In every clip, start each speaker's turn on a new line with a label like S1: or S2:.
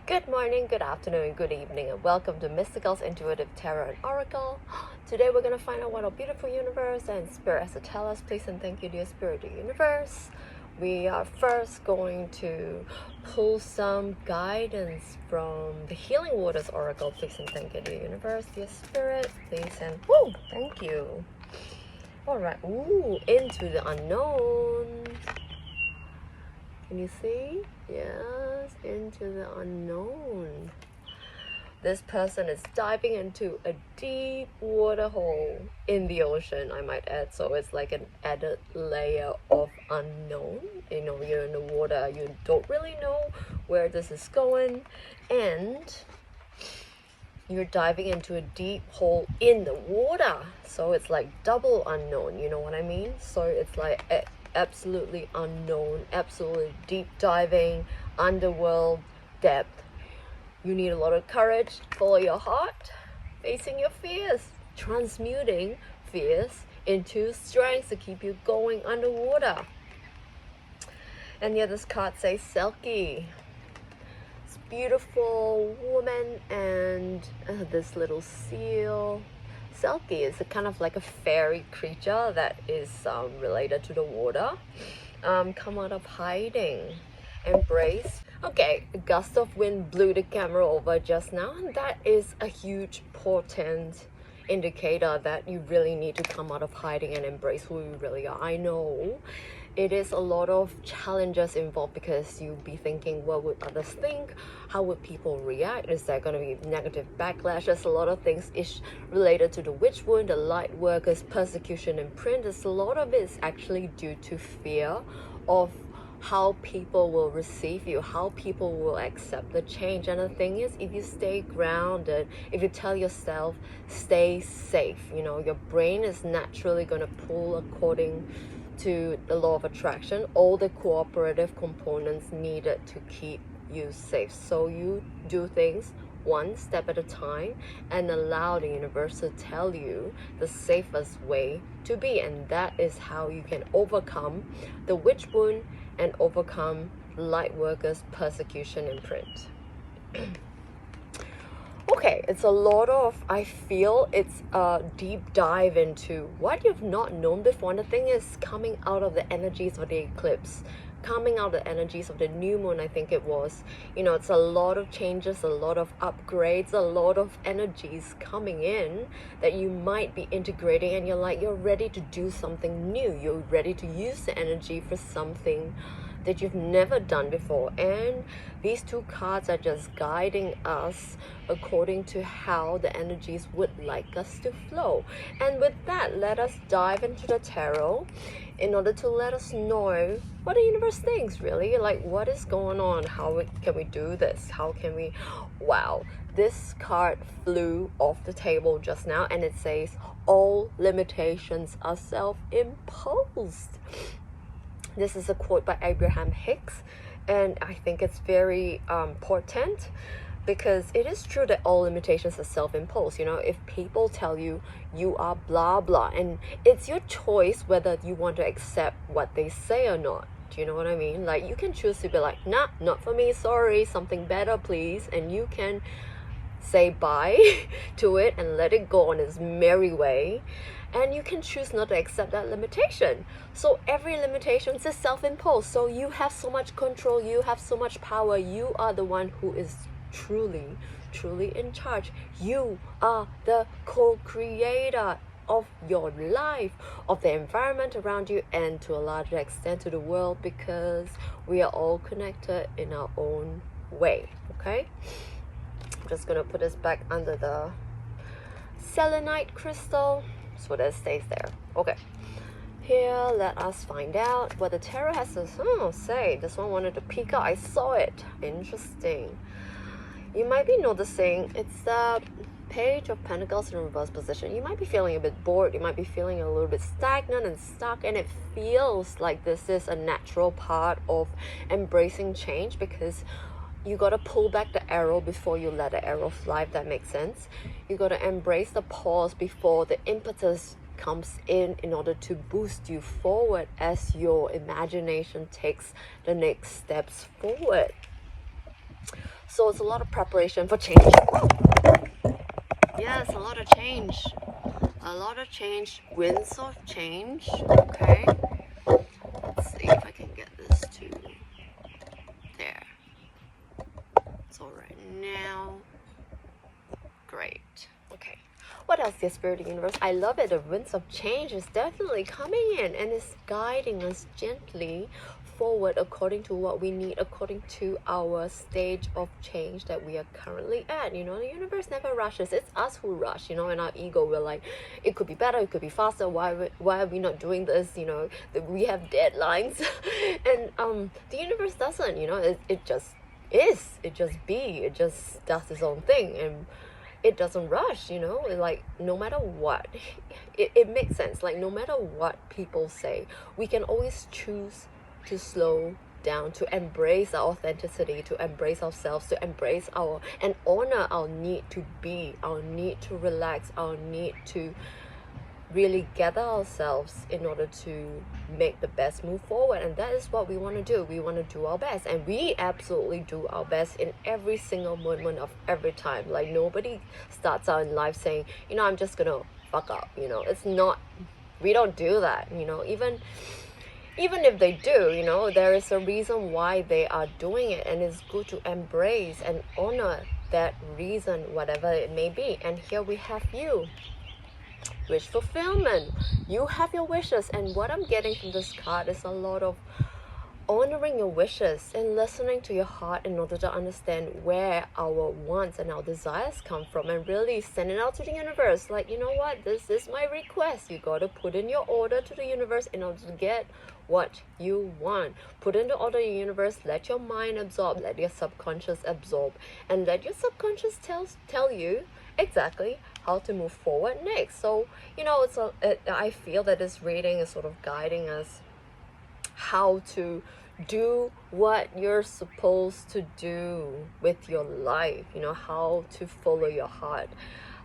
S1: Good morning, good afternoon, good evening, and welcome to Mystical's Intuitive Tarot and Oracle. Today we're going to find out what our beautiful universe and Spirit has to tell us. Please and thank you, dear Spirit, dear universe. We are first going to pull some guidance from the Healing Waters Oracle. Please and thank you, dear universe, dear Spirit. Please and woo, thank you. Alright, ooh, into the unknown. Can you see? Yes, into the unknown. This person is diving into a deep water hole in the ocean, I might add. So it's like an added layer of unknown. You know, you're in the water, you don't really know where this is going, and you're diving into a deep hole in the water. So it's like double unknown, you know what I mean? So it's like absolutely unknown, absolutely deep diving, underworld depth. You need a lot of courage, follow your heart, facing your fears, transmuting fears into strength to keep you going underwater. And yeah, this card says Selkie. It's beautiful woman and this little seal. Selkie is a kind of like a fairy creature that is related to the water. Come out of hiding, embrace. Okay, a gust of wind blew the camera over just now, and that is a huge portent indicator that you really need to come out of hiding and embrace who you really are. I know it is a lot of challenges involved because you'll be thinking, what would others think? How would people react? Is there going to be negative backlash? There's a lot of things related to the witch wound, the light workers, persecution and print. There's a lot of it is actually due to fear of how people will receive you, how people will accept the change. And the thing is, if you stay grounded, if you tell yourself, stay safe, you know, your brain is naturally going to pull according to the law of attraction, all the cooperative components needed to keep you safe. So you do things one step at a time and allow the universe to tell you the safest way to be. And that is how you can overcome the witch wound and overcome light workers, persecution and print. Okay, it's a lot of, I feel it's a deep dive into what you've not known before. And the thing is, coming out of the energies of the eclipse, coming out of the energies of the new moon, I think it was, you know, it's a lot of changes, a lot of upgrades, a lot of energies coming in that you might be integrating, and you're ready to do something new. You're ready to use the energy for something that you've never done before. And these two cards are just guiding us according to how the energies would like us to flow. And with that, let us dive into the tarot in order to let us know what the universe thinks, really. Like, what is going on? How can we do this? How can we... Wow, this card flew off the table just now, and it says all limitations are self-imposed. This is a quote by Abraham Hicks, and I think it's very portent, because it is true that all limitations are self-imposed. You know, if people tell you you are blah blah, and it's your choice whether you want to accept what they say or not. Do you know what I mean? Like, you can choose to be like, nah, not for me, sorry, something better please, and you can say bye to it and let it go on its merry way. And you can choose not to accept that limitation. So every limitation is self-imposed. So you have so much control, you have so much power. You are the one who is truly in charge. You are the co-creator of your life, of the environment around you, and to a larger extent to the world, because we are all connected in our own way. Okay, I'm just gonna put this back under the selenite crystal so that it stays there. Okay, here let us find out what the tarot has to say. This one wanted to peek out. I saw it. Interesting. You might be noticing it's the Page of Pentacles in reverse position. You might be feeling a bit bored. You might be feeling a little bit stagnant and stuck, and it feels like this is a natural part of embracing change, because you got to pull back the arrow before you let the arrow fly, if that makes sense. You got to embrace the pause before the impetus comes in order to boost you forward as your imagination takes the next steps forward. So it's a lot of preparation for change. Yes, a lot of change. A lot of change, winds of change. Okay. Let's see if I can get this to there. So right now, great. Okay. What else, dear Spirit Universe? I love it. The winds of change is definitely coming in and it's guiding us gently forward according to what we need, according to our stage of change that we are currently at. You know, the universe never rushes. It's us who rush, you know, and our ego, we're like, it could be better, it could be faster. Why are we not doing this? You know, we have deadlines. And the universe doesn't, you know, it just is. It just does its own thing. And it doesn't rush, you know, like no matter what, it makes sense. Like no matter what people say, we can always choose to slow down, to embrace our authenticity, to embrace ourselves, to embrace and honor our need to be, our need to relax, our need to really gather ourselves in order to make the best move forward. And that is what we want to do. We want to do our best, and we absolutely do our best in every single moment of every time. Like nobody starts out in life saying, you know, I'm just gonna fuck up, you know. It's not, we don't do that, you know. Even if they do, you know, there is a reason why they are doing it, and it's good to embrace and honor that reason, whatever it may be. And here we have you, wish fulfillment. You have your wishes, and what I'm getting from this card is a lot of honoring your wishes and listening to your heart in order to understand where our wants and our desires come from, and really sending out to the universe like, you know what, this is my request. You got to put in your order to the universe in order to get what you want. Put in the order to the universe, let your mind absorb, let your subconscious absorb, and let your subconscious tell you exactly how to move forward next. So, you know, I feel that this reading is sort of guiding us how to do what you're supposed to do with your life, you know, how to follow your heart,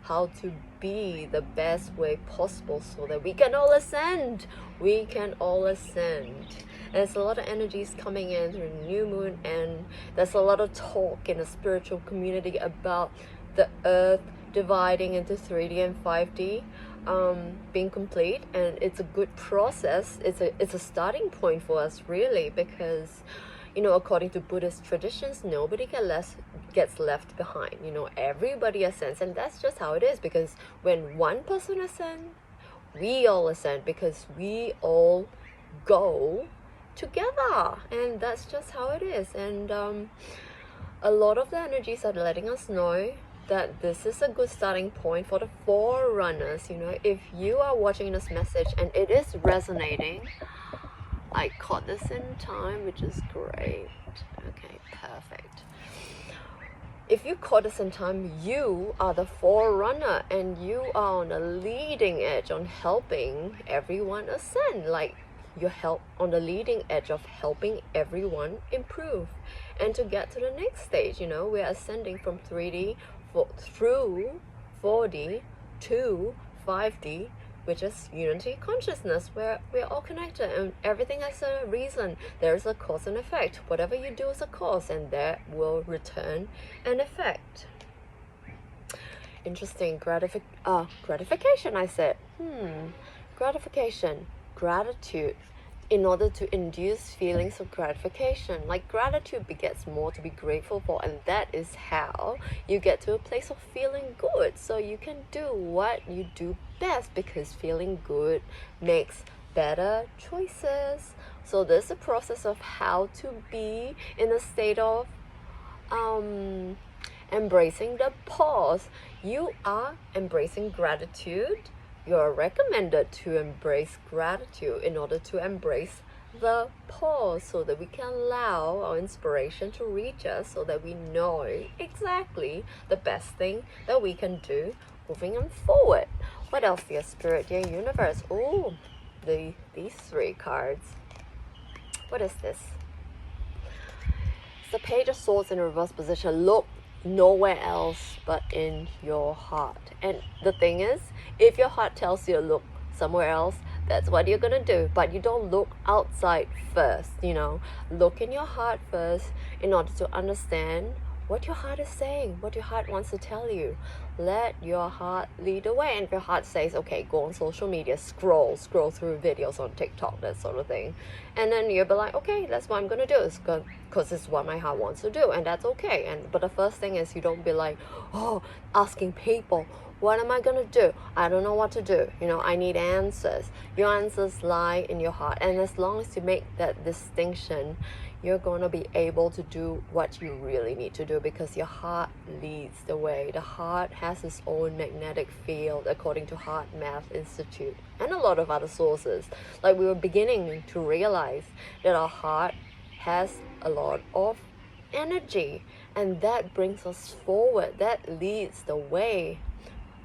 S1: how to be the best way possible so that we can all ascend. We can all ascend. And there's a lot of energies coming in through the new moon, and there's a lot of talk in the spiritual community about the earth dividing into 3D and 5D being complete, and it's a good process. It's a starting point for us, really, because, you know, according to Buddhist traditions, nobody gets left behind. You know, everybody ascends, and that's just how it is. Because when one person ascends, we all ascend, because we all go together, and that's just how it is. And a lot of the energies are letting us know that this is a good starting point for the forerunners. You know, if you are watching this message and it is resonating, I caught this in time, which is great. Okay, perfect. If you caught this in time, you are the forerunner, and you are on the leading edge on helping everyone ascend. Like, you help on the leading edge of helping everyone improve and to get to the next stage. You know, we're ascending from 3D through 4D to 5D, which is unity consciousness, where we're all connected and everything has a reason. There's a cause and effect. Whatever you do is a cause, and that will return an effect. Interesting. Gratification, I said. Gratification. Gratitude. In order to induce feelings of gratification. Like, gratitude begets more to be grateful for, and that is how you get to a place of feeling good. So you can do what you do best, because feeling good makes better choices. So there's a process of how to be in a state of embracing the pause. You are embracing gratitude. You're recommended to embrace gratitude in order to embrace the pause, so that we can allow our inspiration to reach us, so that we know exactly the best thing that we can do moving on forward. What else, dear Spirit, dear Universe? Oh, these three cards. What is this? It's the Page of Swords in reverse position. Look nowhere else but in your heart. And the thing is, if your heart tells you to look somewhere else, that's what you're gonna do. But you don't look outside first, you know. Look in your heart first in order to understand what your heart is saying, what your heart wants to tell you. Let your heart lead the way. And if your heart says, okay, go on social media, scroll through videos on TikTok, that sort of thing, and then you'll be like, okay, that's what I'm gonna do, because it's what my heart wants to do, and that's okay. But the first thing is, you don't be like, oh, asking people, what am I gonna do? I don't know what to do. I need answers. Your answers lie in your heart. And as long as you make that distinction, you're gonna be able to do what you really need to do, because your heart leads the way. The heart has its own magnetic field, according to Heart Math Institute and a lot of other sources. Like, we were beginning to realize that our heart has a lot of energy, and that brings us forward. That leads the way.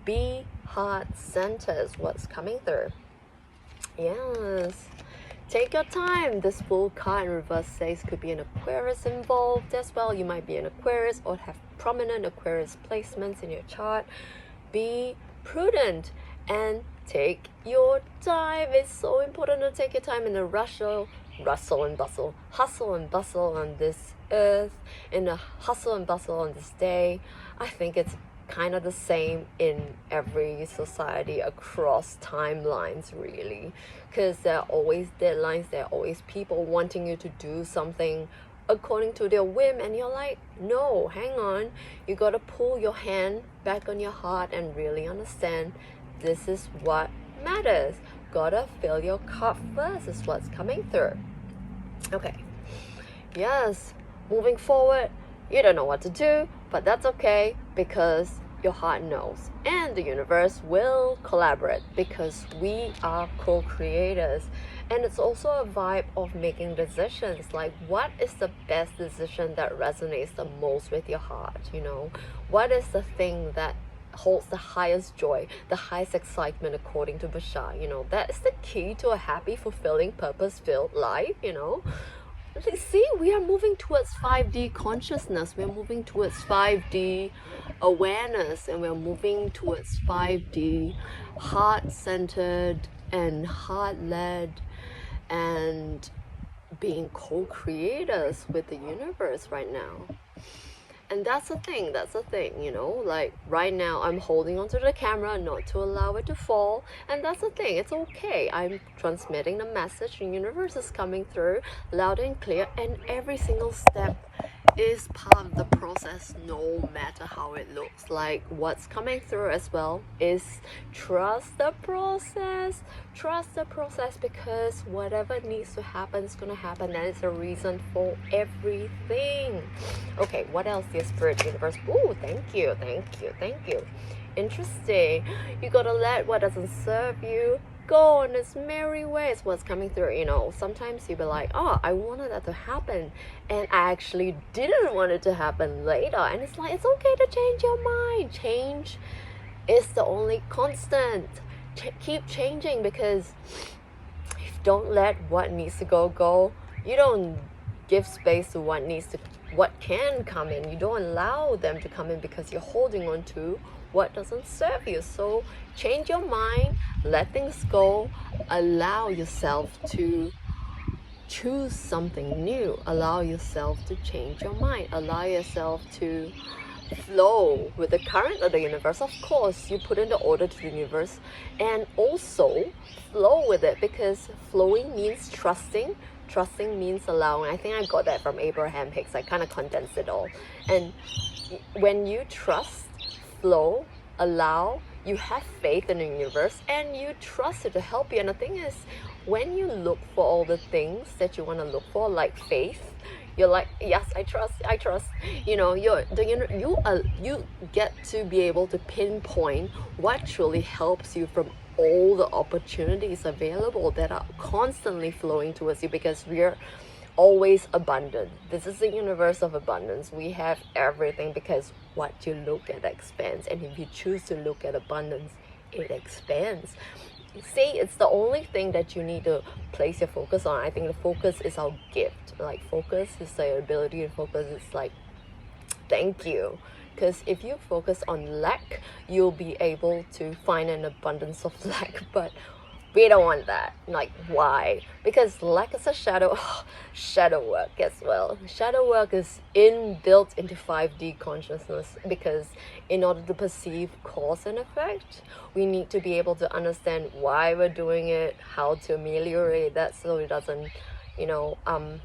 S1: Be heart-centered is what's coming through. Yes. Take your time. This full card in reverse says could be an Aquarius involved as well. You might be an Aquarius or have prominent Aquarius placements in your chart. Be prudent and take your time. It's so important to take your time in the hustle and bustle on this earth, in the hustle and bustle on this day. I think it's kind of the same in every society across timelines, really, because there are always deadlines, there are always people wanting you to do something according to their whim, and you're like, no, hang on, you gotta pull your hand back on your heart and really understand this is what matters. Gotta fill your cup first is what's coming through. Okay, yes, moving forward, you don't know what to do, but that's okay, because your heart knows, and the universe will collaborate, because we are co-creators. And it's also a vibe of making decisions, like what is the best decision that resonates the most with your heart. What is the thing that holds the highest joy, the highest excitement, according to Bashar. That is the key to a happy, fulfilling, purpose-filled life. See, we are moving towards 5D consciousness. We're moving towards 5D awareness, and we're moving towards 5D heart-centered and heart-led, and being co-creators with the universe right now. And that's the thing, like right now I'm holding onto the camera not to allow it to fall, and that's the thing, it's okay. I'm transmitting the message, the universe is coming through loud and clear, and every single step is part of the process, no matter how it looks. Like, what's coming through as well is trust the process, because whatever needs to happen is going to happen, and it's a reason for everything. Okay, what else, dear spirit universe? Ooh, thank you. Interesting. You gotta let what doesn't serve you go on its merry way is what's coming through. Sometimes you'll be like, oh, I wanted that to happen, and I actually didn't want it to happen later, and it's like, it's okay to change your mind. Change is the only constant. Keep changing, because if you don't let what needs to go, you don't give space to what can come in. You don't allow them to come in, because you're holding on to what doesn't serve you. So change your mind, let things go, allow yourself to choose something new, allow yourself to change your mind, allow yourself to flow with the current of the universe. Of course, you put in the order to the universe, and also flow with it, because flowing means trusting means allowing. I think I got that from Abraham Hicks. I kind of condensed it all. And when you trust, flow, allow, you have faith in the universe, and you trust it to help you. And the thing is, when you look for all the things that you want to look for, like faith, you're like, yes, I trust. You get to be able to pinpoint what truly helps you from all the opportunities available that are constantly flowing towards you, because we're always abundant. This is a universe of abundance. We have everything, because what you look at expands, and if you choose to look at abundance, it expands. See, it's the only thing that you need to place your focus on. I think the focus is our gift. Like, focus is the ability to focus. It's like, thank you. Because if you focus on lack, you'll be able to find an abundance of lack. But We don't want that. Like, why? Because like it's a shadow work as well. Shadow work is inbuilt into 5D consciousness, because in order to perceive cause and effect, we need to be able to understand why we're doing it, how to ameliorate that so it doesn't,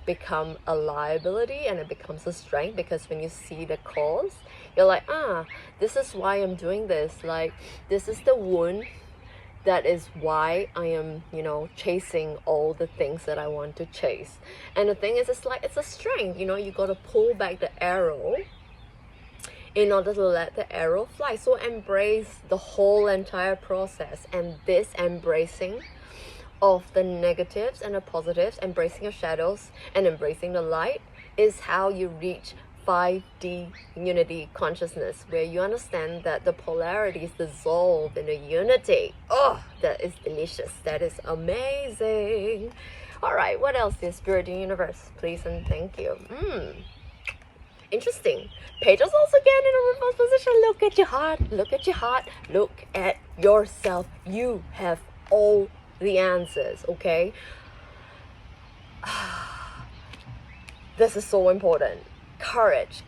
S1: become a liability and it becomes a strength. Because when you see the cause, you're like, this is why I'm doing this. Like, this is the wound. That is why I am, chasing all the things that I want to chase. And the thing is, it's a strength, you got to pull back the arrow in order to let the arrow fly. So embrace the whole entire process. And this embracing of the negatives and the positives, embracing your shadows and embracing the light, is how you reach 5D unity consciousness, where you understand that the polarities dissolve in a unity. Oh, that is delicious. That is amazing. All right, what else, dear Spirit and Universe? Please and thank you. Interesting. Pages also again in a reverse position. Look at your heart. Look at your heart. Look at yourself. You have all the answers, okay? This is so important. Courage.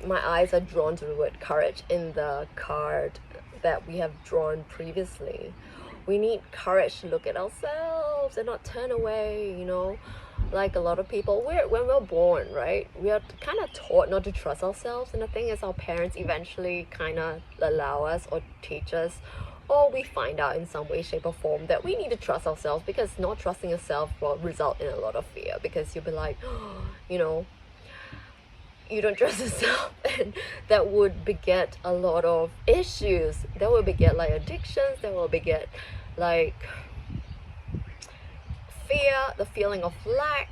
S1: My eyes are drawn to the word courage in the card that we have drawn previously. We need courage to look at ourselves and not turn away, Like a lot of people, when we're born, right, we are kind of taught not to trust ourselves. And the thing is, our parents eventually kind of allow us or teach us, or we find out in some way, shape or form that we need to trust ourselves, because not trusting yourself will result in a lot of fear. Because you'll be like, you don't trust yourself, and that would beget a lot of issues. That will beget like addictions, that will beget like fear, the feeling of lack,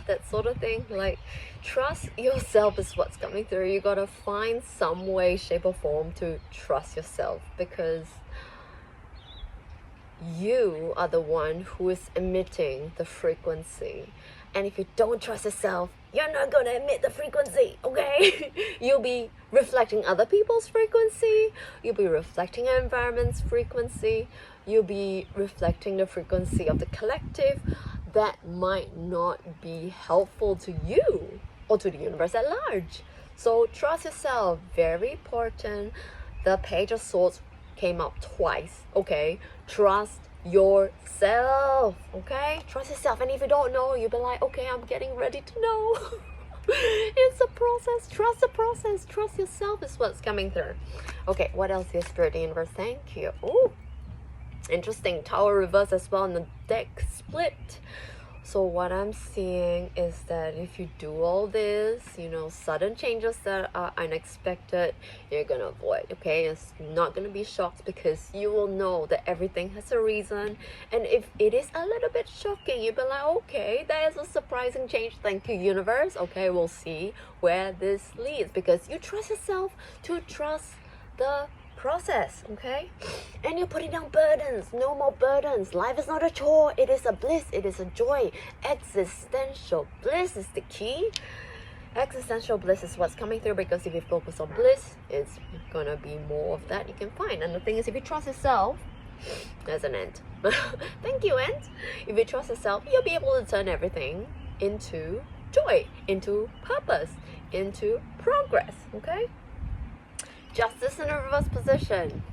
S1: that sort of thing. Like, trust yourself is what's coming through. You gotta find some way, shape or form to trust yourself, because you are the one who is emitting the frequency. And if you don't trust yourself, you're not gonna emit the frequency, okay? You'll be reflecting other people's frequency. You'll be reflecting your environment's frequency. You'll be reflecting the frequency of the collective that might not be helpful to you or to the universe at large. So trust yourself, very important. The Page of Swords came up twice, okay? Trust yourself, okay? Trust yourself. And if you don't know, you'll be like, okay, I'm getting ready to know. It's a process. Trust the process. Trust yourself is what's coming through. Okay, what else is Spirit and Universe? Thank you. Ooh, interesting. Tower reverse as well, and the deck split. So what I'm seeing is that if you do all this, sudden changes that are unexpected, you're gonna avoid, okay? It's not gonna be shocked, because you will know that everything has a reason. And if it is a little bit shocking, you'll be like, okay, that is a surprising change. Thank you, universe. Okay, we'll see where this leads, because you trust yourself to trust the process, okay? And you're putting down burdens. No more burdens. Life is not a chore. It is a bliss. It is a joy. Existential bliss is the key. Existential bliss is what's coming through, because if you focus on bliss, it's gonna be more of that you can find. And the thing is, if you trust yourself, there's an end. Thank you, end. If you trust yourself, you'll be able to turn everything into joy, into purpose, into progress, okay? Justice in a reverse position.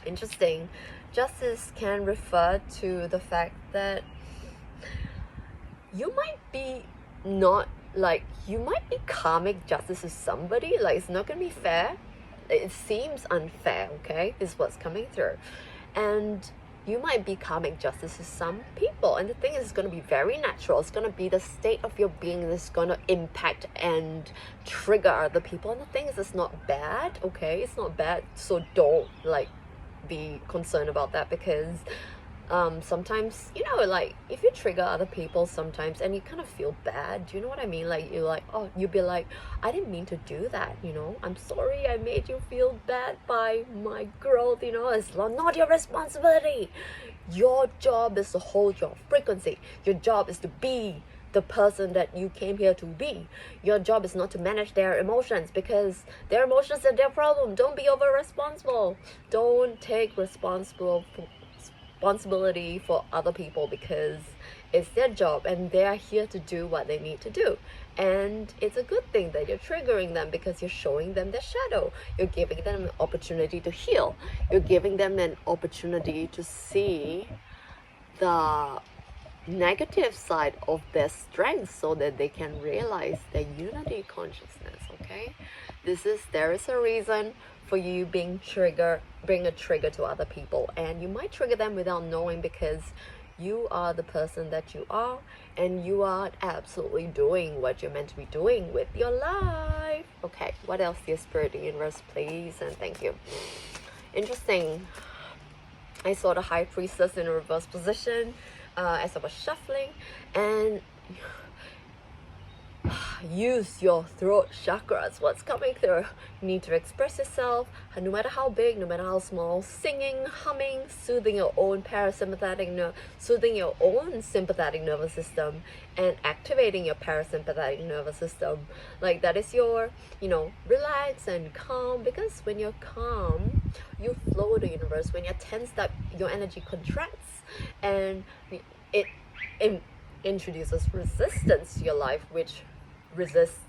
S1: Interesting. Justice can refer to the fact that you might be you might be karmic justice to somebody. Like, it's not gonna be fair. It seems unfair, okay? Is what's coming through. And you might be karmic justice to some people. And the thing is, it's going to be very natural. It's going to be the state of your being that's going to impact and trigger other people. And the thing is, it's not bad, okay? It's not bad. So don't, be concerned about that, because sometimes, if you trigger other people sometimes and you kind of feel bad, do you know what I mean? Like, you're like, oh, you'll be like, I didn't mean to do that, I'm sorry I made you feel bad by my growth, it's not your responsibility. Your job is to hold your frequency. Your job is to be the person that you came here to be. Your job is not to manage their emotions, because their emotions are their problem. Don't be over responsible. Don't take responsibility responsibility for other people because it's their job and they are here to do what they need to do. And it's a good thing that you're triggering them because you're showing them their shadow. You're giving them an opportunity to heal. You're giving them an opportunity to see the negative side of their strength so that they can realize their unity consciousness. Okay, there is a reason for you bring a trigger to other people, and you might trigger them without knowing because you are the person that you are, and you are absolutely doing what you're meant to be doing with your life. Okay, what else, dear Spirit, the universe, please and thank you. Interesting. I saw the High Priestess in a reverse position as I was shuffling, and use your throat chakras. What's coming through? You need to express yourself, no matter how big, no matter how small. Singing, humming, soothing your own parasympathetic nerve, soothing your own sympathetic nervous system, and activating your parasympathetic nervous system. Like that is your, relax and calm. Because when you're calm, you flow with the universe. When you're tensed up, your energy contracts, and it introduces resistance to your life, which resists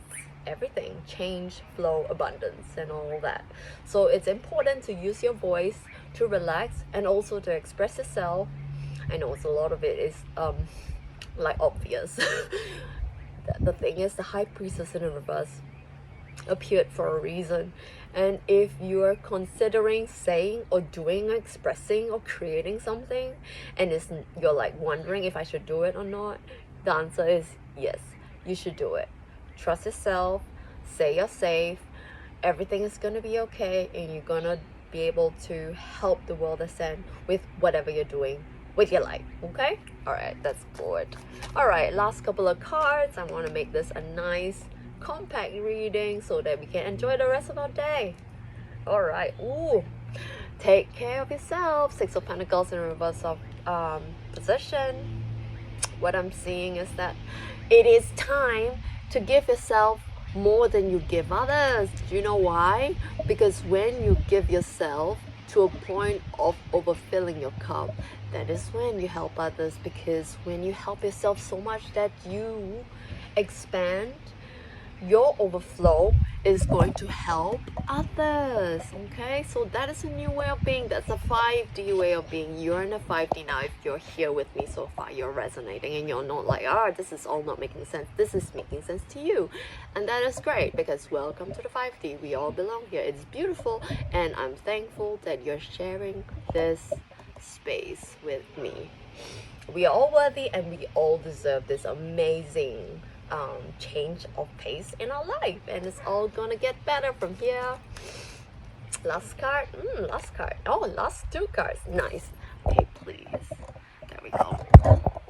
S1: everything, change, flow, abundance, and all that. So it's important to use your voice to relax and also to express yourself. I know it's a lot of it is like obvious. The thing is, the High Priestess in the reverse appeared for a reason, and if you are considering saying or doing, expressing or creating something, and you're like wondering if I should do it or not, the answer is yes, you should do it. Trust yourself, say you're safe, everything is gonna be okay, and you're gonna be able to help the world ascend with whatever you're doing with your life. Okay, all right, that's good. All right, last couple of cards. I want to make this a nice compact reading so that we can enjoy the rest of our day. All right. Ooh, take care of yourself. Six of Pentacles in reverse of position. What I'm seeing is that it is time to give yourself more than you give others. Do you know why? Because when you give yourself to a point of overfilling your cup, that is when you help others. Because when you help yourself so much that you expand, your overflow is going to help others. Okay, so that is a new way of being. That's a 5D way of being. You're in a 5D now. If you're here with me so far, you're resonating and you're not like, this is all not making sense. This is making sense to you, and that is great, because welcome to the 5D. We all belong here. It's beautiful, and I'm thankful that you're sharing this space with me. We are all worthy, and we all deserve this amazing change of pace in our life, and it's all gonna get better from here. Last card. Oh, last two cards. Nice. Okay, please. There we go.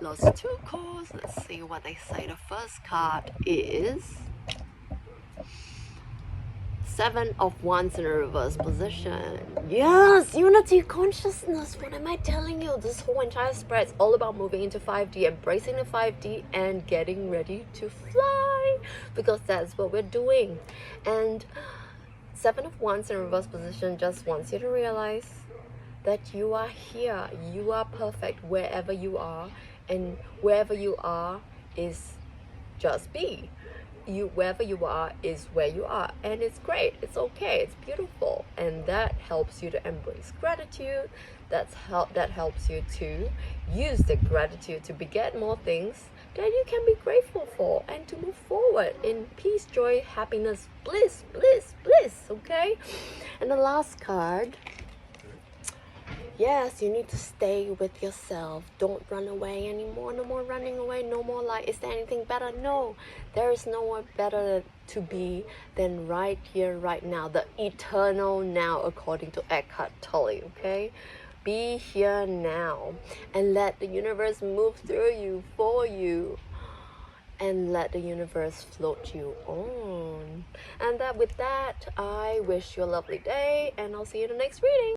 S1: Last two cards. Let's see what they say. The first card is Seven of Wands in a reverse position. Yes, unity consciousness. What am I telling you? This whole entire spread is all about moving into 5D, embracing the 5D, and getting ready to fly, because that's what we're doing. And Seven of Wands in reverse position just wants you to realize that you are here. You are perfect wherever you are, and wherever you are is just be. Wherever you are is where you are, and it's great, it's okay, it's beautiful, and that helps you to embrace gratitude. That helps you to use the gratitude to beget more things that you can be grateful for, and to move forward in peace, joy, happiness, bliss, okay? And the last card, yes, you need to stay with yourself. Don't run away anymore. No more running away. No more like, is there anything better? No, there is no one better to be than right here, right now. The eternal now, according to Eckhart Tolle, okay? Be here now, and let the universe move through you, for you, and let the universe float you on. And with that, I wish you a lovely day, and I'll see you in the next reading.